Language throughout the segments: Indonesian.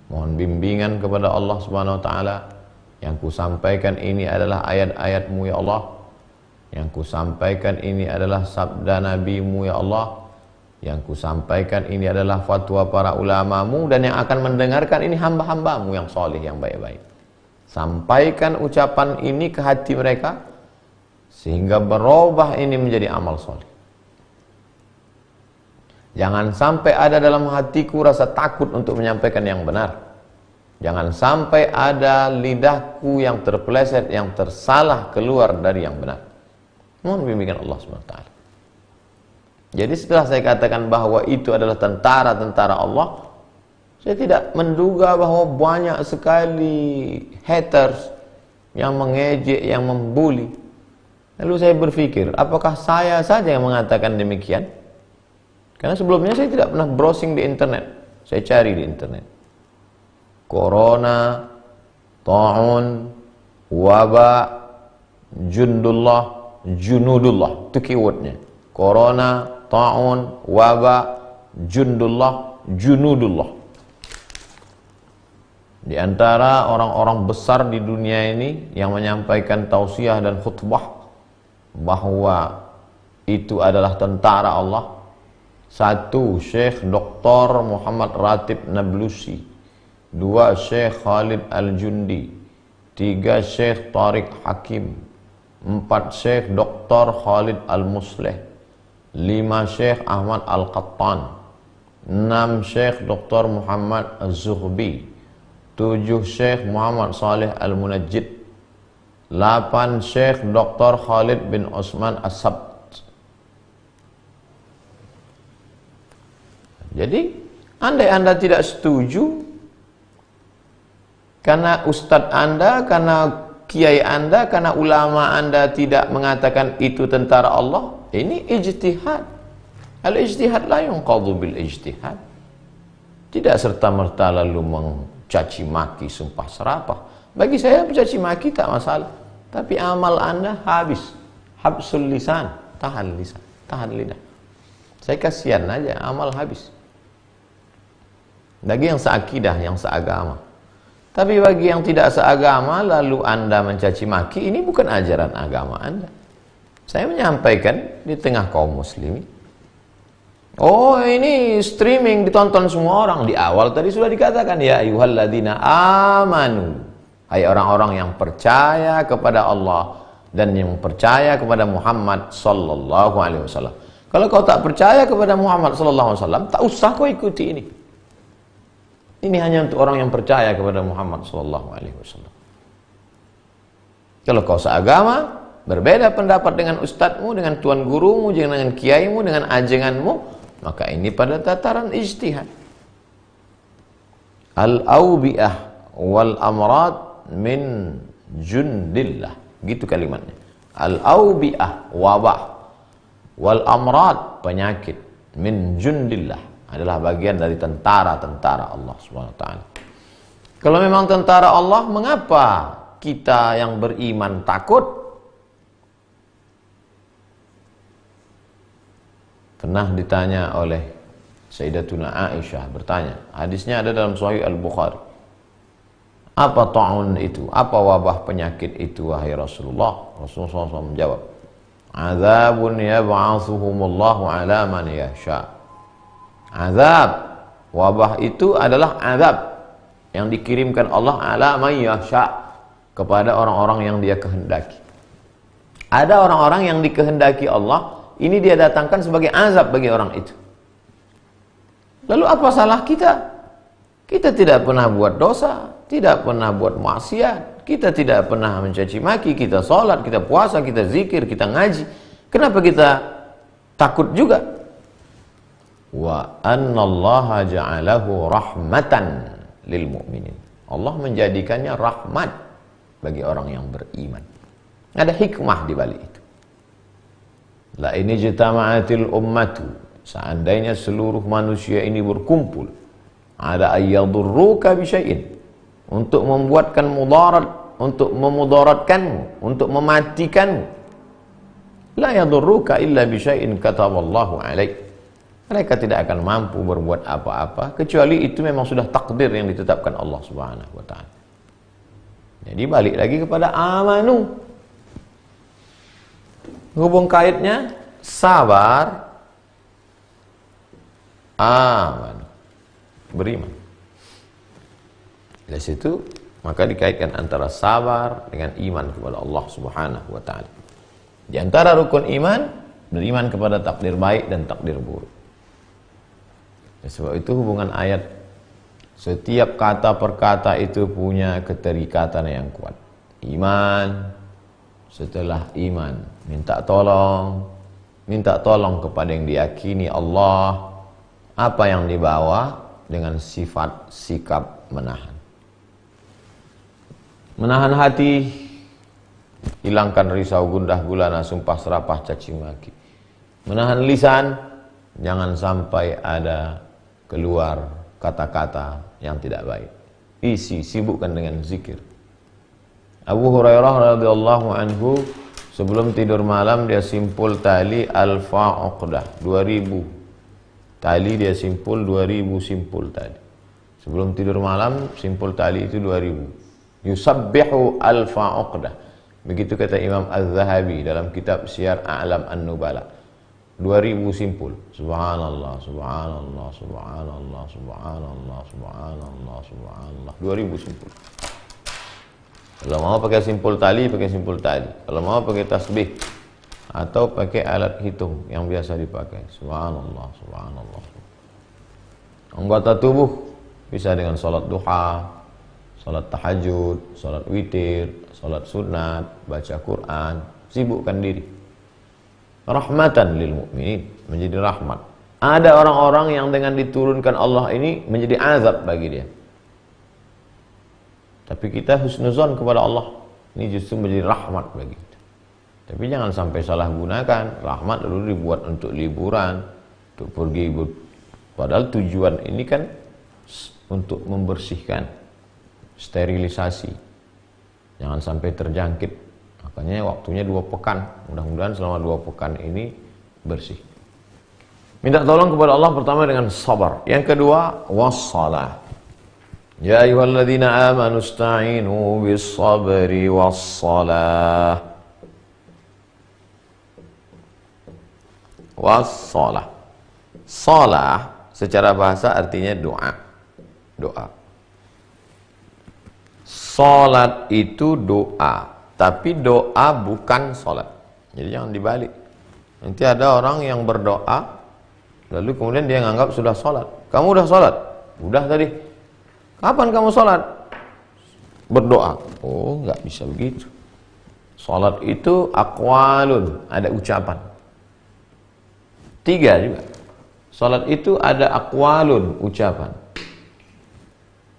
Mohon bimbingan kepada Allah Subhanahu wa taala. Yang ku sampaikan ini adalah ayat-ayat-Mu ya Allah. Yang ku sampaikan ini adalah sabda Nabi-Mu ya Allah. Yang ku sampaikan ini adalah fatwa para ulama-Mu, dan yang akan mendengarkan ini hamba-hamba-Mu yang soleh, yang baik-baik. Sampaikan ucapan ini ke hati mereka sehingga berubah ini menjadi amal soleh. Jangan sampai ada dalam hatiku rasa takut untuk menyampaikan yang benar. Jangan sampai ada lidahku yang terpeleset, yang tersalah keluar dari yang benar. Mohon bimbingan Allah SWT. Jadi setelah saya katakan bahwa itu adalah tentara-tentara Allah, saya tidak menduga bahwa banyak sekali haters yang mengejek, yang membuli. Lalu saya berpikir, apakah saya saja yang mengatakan demikian? Karena sebelumnya saya tidak pernah browsing di internet. Saya cari di internet. Corona, ta'un, wabak, junudullah. Itu keywordnya. Corona, ta'un, wabak, junudullah. Di antara orang-orang besar di dunia ini yang menyampaikan tausiah dan khutbah bahwa itu adalah tentara Allah. Satu, Syekh Dr. Muhammad Ratib Nablusi. Dua, Syekh Khalid Al-Jundi. Tiga, Syekh Tariq Hakim. Empat, Syekh Dr. Khalid Al-Musleh. Lima, Syekh Ahmad Al-Qattan. Enam, Syekh Dr. Muhammad Az-Zuhbi. Tujuh, Syekh Muhammad Saleh Al-Munajjid. 8, Syekh Dr. Khalid bin Osman As-Sabt. Jadi, andai Anda tidak setuju karena ustadz Anda, karena kiai Anda, karena ulama Anda tidak mengatakan itu tentara Allah, ini ijtihad. Al-ijtihad la yunqadhu bil ijtihad. Tidak serta-merta lalu mencaci maki, sumpah serapah. Bagi saya mencaci maki tak masalah, tapi amal Anda habis. Habsul lisan, tahan lisan, tahan lidah. Saya kasihan aja, amal habis. Bagi yang seakidah, yang seagama. Tapi bagi yang tidak seagama lalu Anda mencaci maki, ini bukan ajaran agama Anda. Saya menyampaikan di tengah kaum muslimin. Oh, ini streaming ditonton semua orang. Di awal tadi sudah dikatakan, ya ayyuhalladzina amanu. Hai orang-orang yang percaya kepada Allah dan yang percaya kepada Muhammad sallallahu alaihi wasallam. Kalau kau tak percaya kepada Muhammad sallallahu alaihi wasallam, tak usah kau ikuti ini. Ini hanya untuk orang yang percaya kepada Muhammad sallallahu alaihi wasallam. Kalau kau seagama, berbeda pendapat dengan ustadzmu, dengan tuan gurumu, dengan kiaimu, dengan ajenganmu, maka ini pada tataran ijtihad. Al-awbi'ah wal amrad min jundillah. Gitu kalimatnya. Al-awbi'ah, wabah, wal amrad, penyakit, min jundillah, adalah bagian dari tentara-tentara Allah SWT. Kalau memang tentara Allah, mengapa kita yang beriman takut? Pernah ditanya oleh Sayyidatuna Aisyah, bertanya, hadisnya ada dalam Sahih Al-Bukhari. Apa ta'un itu? Apa wabah penyakit itu, wahai Rasulullah? Rasulullah SAW menjawab, azabun yab'athuhumullahu ala man yasha'. Azab, wabah itu adalah azab yang dikirimkan Allah ala man yasha', kepada orang-orang yang dia kehendaki. Ada orang-orang yang dikehendaki Allah, ini dia datangkan sebagai azab bagi orang itu. Lalu apa salah kita? Kita tidak pernah buat dosa, tidak pernah buat maksiat, kita tidak pernah mencaci maki, kita sholat, kita puasa, kita zikir, kita ngaji. Kenapa kita takut juga? Wa annallaha ja'alahu rahmatan lil mu'minin. Allah menjadikannya rahmat bagi orang yang beriman. Ada hikmah di balik itu. La ini jitama'atil ummatu, seandainya seluruh manusia ini berkumpul, ada ayyadurruka bisyai'in, untuk membuatkan mudarat, untuk memudaratkanmu, untuk mematikanmu. La yadurruka illa bisyai'in kataballahu alaik. mereka tidak akan mampu berbuat apa-apa kecuali itu memang sudah takdir yang ditetapkan Allah Subhanahu wa taala. Jadi balik lagi kepada amanu. Hubung kaitnya sabar, aman, beriman. Dari situ maka dikaitkan antara sabar dengan iman kepada Allah Subhanahu wa taala. Di antara rukun iman, beriman kepada takdir baik dan takdir buruk. Sebab itu hubungan ayat, setiap kata per kata itu punya keterikatan yang kuat. Iman, setelah iman minta tolong kepada yang diyakini Allah, apa yang dibawa dengan sifat sikap menahan hati, hilangkan risau gundah gulana sumpah serapah caci maki. Menahan lisan, jangan sampai ada keluar kata-kata yang tidak baik. Sibukkan dengan zikir. Abu Hurairah radhiyallahu anhu sebelum tidur malam dia simpul tali alfa uqdah 2000 tali, dia simpul 2000 simpul tali. Sebelum tidur malam simpul tali itu 2000. Yusabbihu alfa uqdah. Begitu kata Imam Az-Zahabi dalam kitab Syiar A'lam An-Nubala. 2000 simpul. Subhanallah, subhanallah, subhanallah, subhanallah, subhanallah, subhanallah. 2000 simpul. Kalau mau pakai simpul tali, pakai simpul tali. Kalau mau pakai tasbih atau pakai alat hitung yang biasa dipakai. Subhanallah, subhanallah. Anggota tubuh bisa dengan salat duha, salat tahajud, salat witir, salat sunat, baca Quran. Sibukkan diri. Rahmatan lil mu'minin, menjadi rahmat. Ada orang-orang yang dengan diturunkan Allah ini menjadi azab bagi dia. Tapi kita husnuzon kepada Allah, ini justru menjadi rahmat bagi kita. Tapi jangan sampai salah gunakan. Rahmat lalu dibuat untuk liburan, untuk pergi. Padahal tujuan ini kan untuk membersihkan, sterilisasi. Jangan sampai terjangkit. Makanya waktunya 2 pekan. Mudah-mudahan selama 2 pekan ini bersih. Minta tolong kepada Allah pertama dengan sabar. Yang kedua, wassalah. Ya ayyuhalladzina amanu ista'inu bis-sabri wassalah. Wassalah. Salah secara bahasa artinya doa. Doa. Salat itu doa. Tapi doa bukan sholat. Jadi jangan dibalik. Nanti ada orang yang berdoa, lalu kemudian dia menganggap sudah sholat. Kamu udah sholat? Udah tadi. Kapan kamu sholat? Berdoa. Oh, nggak bisa begitu. Sholat itu aqwalun, ada ucapan. 3 juga. Sholat itu ada aqwalun, ucapan.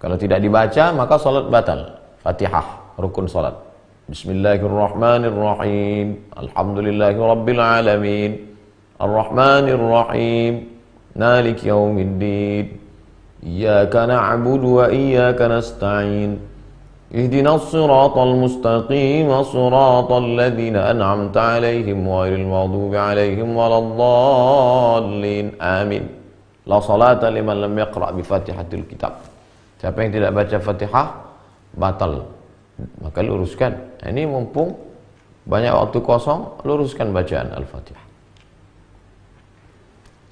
Kalau tidak dibaca, maka sholat batal. Fatihah, rukun sholat. Bismillahirrahmanirrahim. Alhamdulillahi rabbil alamin. Ar-Rahmanir-Rahim. Maliki yaumiddin. Iyyaka na'budu wa iyyaka nasta'in. Ihdinas siratal mustaqim, siratal ladzina an'amta 'alaihim ghairil maghdubi 'alaihim waladdallin. Amin. La salata liman lam yaqra' bi Fatihatil kitab. Siapa yang tidak baca Fatihah batal. Maka luruskan. Ini mumpung banyak waktu kosong, luruskan bacaan Al-Fatihah.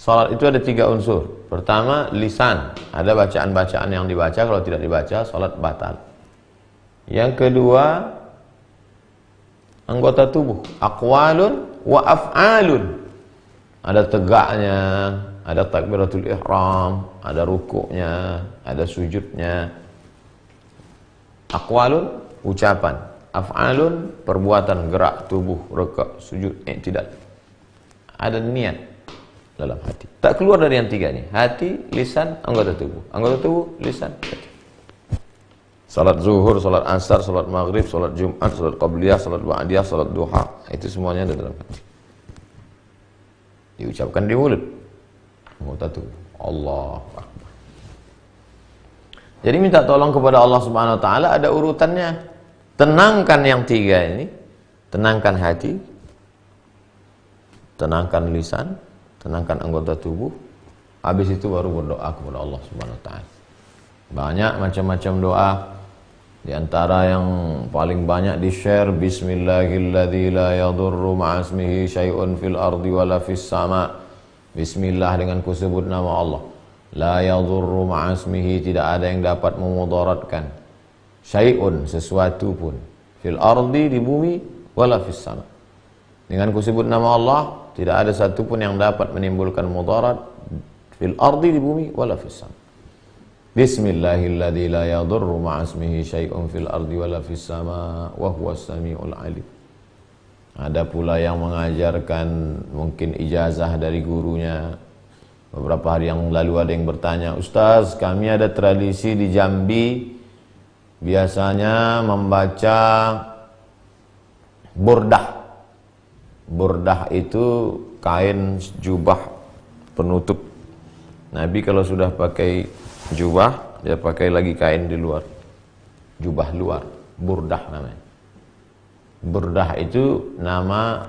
Salat itu ada 3 unsur. Pertama, lisan. Ada bacaan-bacaan yang dibaca, kalau tidak dibaca, salat batal. Yang kedua, anggota tubuh. Aqwalun wa af'alun. Ada tegaknya, ada takbiratul ihram, ada rukuknya, ada sujudnya. Aqwalun, ucapan. Af'alun, perbuatan, gerak tubuh, rukuk, sujud, tidak. Ada niat dalam hati. Tak keluar dari yang 3 nih. Hati, lisan, anggota tubuh. Anggota tubuh, lisan, hati. Salat zuhur, salat asar, salat maghrib, salat jumat, salat qabliyah, salat ba'diyah, salat duha. Itu semuanya ada dalam hati. Diucapkan di mulut. Anggota tubuh. Allah Akbar. Jadi minta tolong kepada Allah Subhanahu wa taala ada urutannya. Tenangkan yang 3 ini. Tenangkan hati. Tenangkan lisan, tenangkan anggota tubuh, Habis itu baru berdoa kepada Allah Subhanahu wa taala. Banyak macam-macam doa. Di antara yang paling banyak di-share, bismillahilladzi la yadurru ma'asmihi syai'un fil ardi wala fis sama'. Bismillah, dengan kusebut nama Allah. La yadurru ma'asmihi, tidak ada yang dapat memudaratkan. Syai'un, sesuatu pun. Fil ardi, di bumi, wala fis sama'. Dengan kusebut nama Allah, tidak ada satu pun yang dapat menimbulkan mudarat. Fil ardi, di bumi, wala fis sama'. Bismillahilladzi la yadurru ma'asmihi syai'un fil ardi wala fis sama' wa huwas samiul alim. Ada pula yang mengajarkan mungkin ijazah dari gurunya. Beberapa hari yang lalu ada yang bertanya, "Ustaz, kami ada tradisi di Jambi biasanya membaca burdah." Burdah itu kain jubah penutup. Nabi kalau sudah pakai jubah, dia pakai lagi kain di luar. Jubah luar, burdah namanya. Burdah itu nama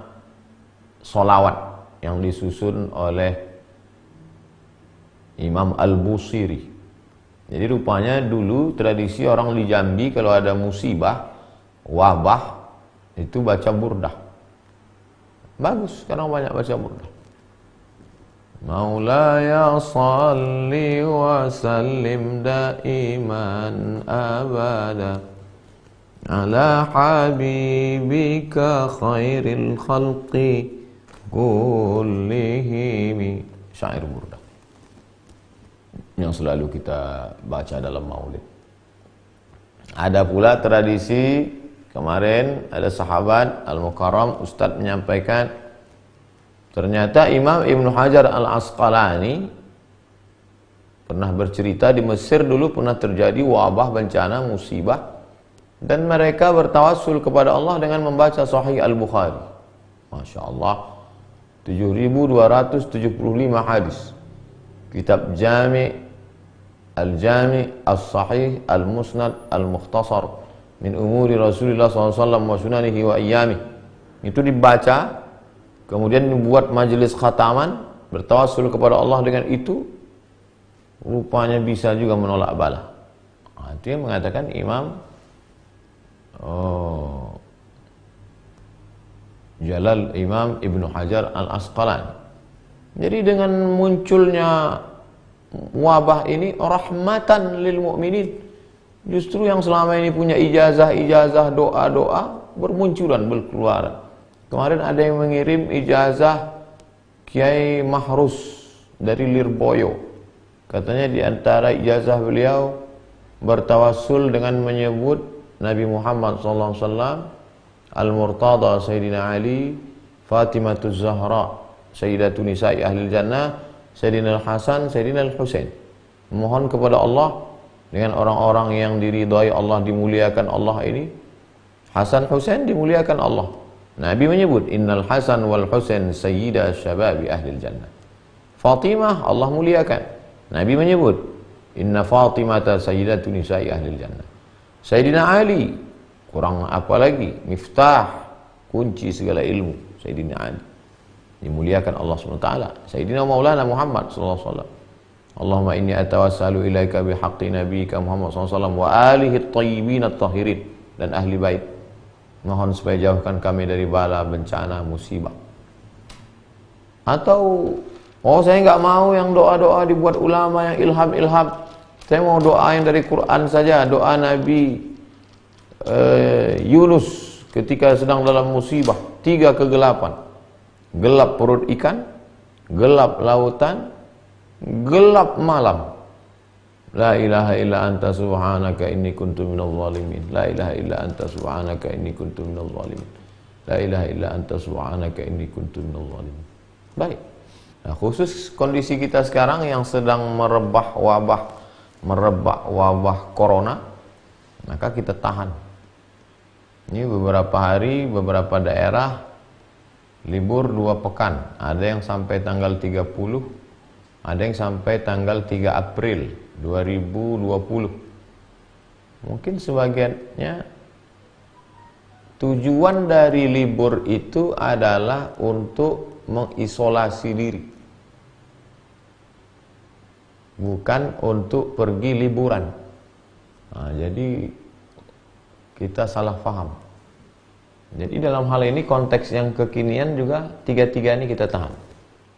solawat yang disusun oleh Imam Al-Busiri. Jadi rupanya dulu tradisi orang di Jambi kalau ada musibah, wabah, itu baca burdah. Bagus, sekarang banyak baca burdah. Maulaya salli wa sallim daiman abada ala habibika khairil khalqi kullihim. Syair burdah yang selalu kita baca dalam maulid. Ada pula tradisi, kemarin ada sahabat Al-Mukarram Ustadz menyampaikan, ternyata Imam Ibn Hajar Al-Asqalani pernah bercerita di Mesir dulu pernah terjadi wabah, bencana, musibah, dan mereka bertawassul kepada Allah dengan membaca Sahih Al-Bukhari. Masya Allah, 7.275 hadis. Kitab Jami' Al-Jami' As-Sahih Al-Musnad Al-Mukhtasar min umuri Rasulullah SAW wa sunanihi wa iyamih. Itu dibaca, kemudian dibuat majelis khataman, bertawassul kepada Allah dengan itu, rupanya bisa juga menolak bala. Itu yang mengatakan Imam Jalal Imam Ibn Hajar Al-Asqalani. Jadi dengan munculnya wabah ini rahmatan lil mu'minin, justru yang selama ini punya ijazah-ijazah, doa-doa bermunculan, berkeluaran. Kemarin ada yang mengirim ijazah Kiai Mahrus dari Lirboyo. Katanya di antara ijazah beliau bertawassul dengan menyebut Nabi Muhammad SAW, Al-Murtada Sayyidina Ali, Fatimatuz Zahra Sayyidatun Nisa'i Ahlil Jannah, Sayyidina Al-Hasan, Sayyidina Al-Husain. Mohon kepada Allah dengan orang-orang yang diridhai Allah, dimuliakan Allah ini. Hasan Husain dimuliakan Allah. Nabi menyebut Innal Hasan wal Husain sayyida syababi ahlil jannah. Fatimah Allah muliakan. Nabi menyebut Inna Fatimata sayyidatu nisa'i ahlil jannah. Sayyidina Ali, kurang apa lagi, miftah, kunci segala ilmu. Sayyidina Ali dimuliakan Allah SWT. Sayyidina Maulana Muhammad SAW. Allahumma inni atawassalu ilaika bihaqqi nabiyika Muhammad SAW wa alihi at-tayyibin at-tahirin, dan ahli bait. Mohon supaya jauhkan kami dari bala, bencana, musibah. Atau saya nggak mau yang doa-doa dibuat ulama yang ilham-ilham. Saya mau doa yang dari Quran saja. Doa Nabi Yunus ketika sedang dalam musibah, 3 kegelapan. Gelap perut ikan, gelap lautan, gelap malam. La ilaha illa anta subhanaka inni kuntu minadh dhalimin. La ilaha illa anta subhanaka inni kuntu minadh dhalimin. La ilaha illa anta subhanaka inni kuntu minadh dhalimin. Baik. Nah, khusus kondisi kita sekarang yang sedang merebak wabah corona, maka kita tahan. Ini beberapa hari, beberapa daerah libur 2 pekan. Ada yang sampai tanggal 30, ada yang sampai tanggal 3 April 2020. Mungkin sebagiannya tujuan dari libur itu adalah untuk mengisolasi diri. bukan untuk pergi liburan. Nah, jadi kita salah paham. Jadi dalam hal ini konteks yang kekinian juga tiga-tiga ini kita tahan.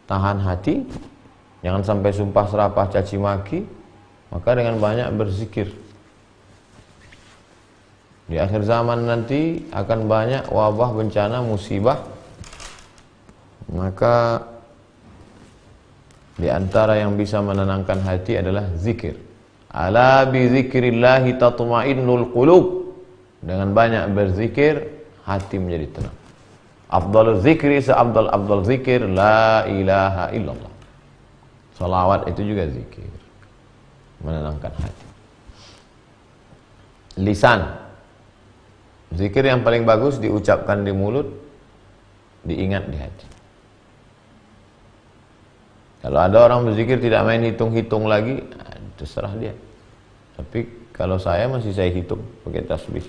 Tahan hati, jangan sampai sumpah serapah caci maki, maka dengan banyak berzikir. Di akhir zaman nanti akan banyak wabah, bencana, musibah. Maka di antara yang bisa menenangkan hati adalah zikir. Ala bi zikrillahi tatma'innul qulub. Dengan banyak berzikir, hati menjadi tenang. Afdalul zikri, seabdal zikir, la ilaha illallah. Salawat itu juga zikir, menenangkan hati. Lisan, zikir yang paling bagus diucapkan di mulut, diingat di hati. Kalau ada orang berzikir tidak main hitung-hitung lagi, terserah dia. Tapi kalau saya masih saya hitung pakai tasbih.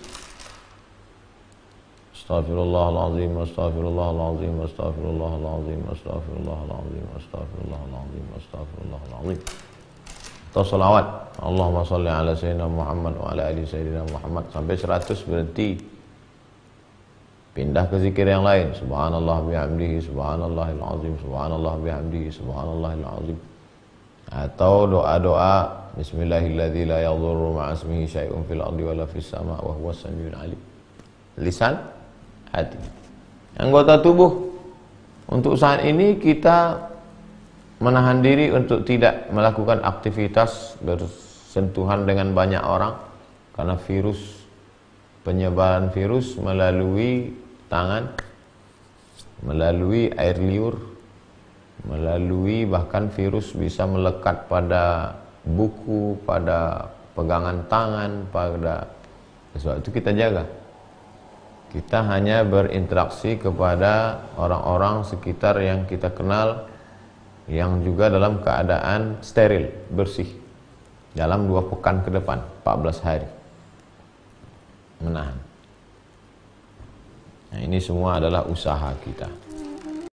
Astaghfirullahaladzim, astaghfirullahaladzim, astaghfirullahaladzim, astaghfirullahaladzim, astaghfirullahaladzim, astaghfirullahaladzim. Atau salawat, Allahumma salli ala sayyidina Muhammad wa ala ali sayyidina Muhammad, sampai 100 berhenti. Pindah ke zikir yang lain. Subhanallah bihamdihi, subhanallahil azim, subhanallah bihamdihi, subhanallahil azim. Atau doa-doa bismillahilladzi la yadhurru ma'asmihi syai'un fil ardi wala fis sama' wa huwas samiul alim. Lisan, hati. Anggota tubuh, untuk saat ini kita menahan diri untuk tidak melakukan aktivitas bersentuhan dengan banyak orang karena virus, penyebaran virus melalui tangan, melalui air liur, melalui bahkan virus bisa melekat pada buku, pada pegangan tangan, pada sesuatu. Kita jaga. Kita hanya berinteraksi kepada orang-orang sekitar yang kita kenal, yang juga dalam keadaan steril, bersih, dalam 2 pekan ke depan, 14 hari menahan. Nah, ini semua adalah usaha kita.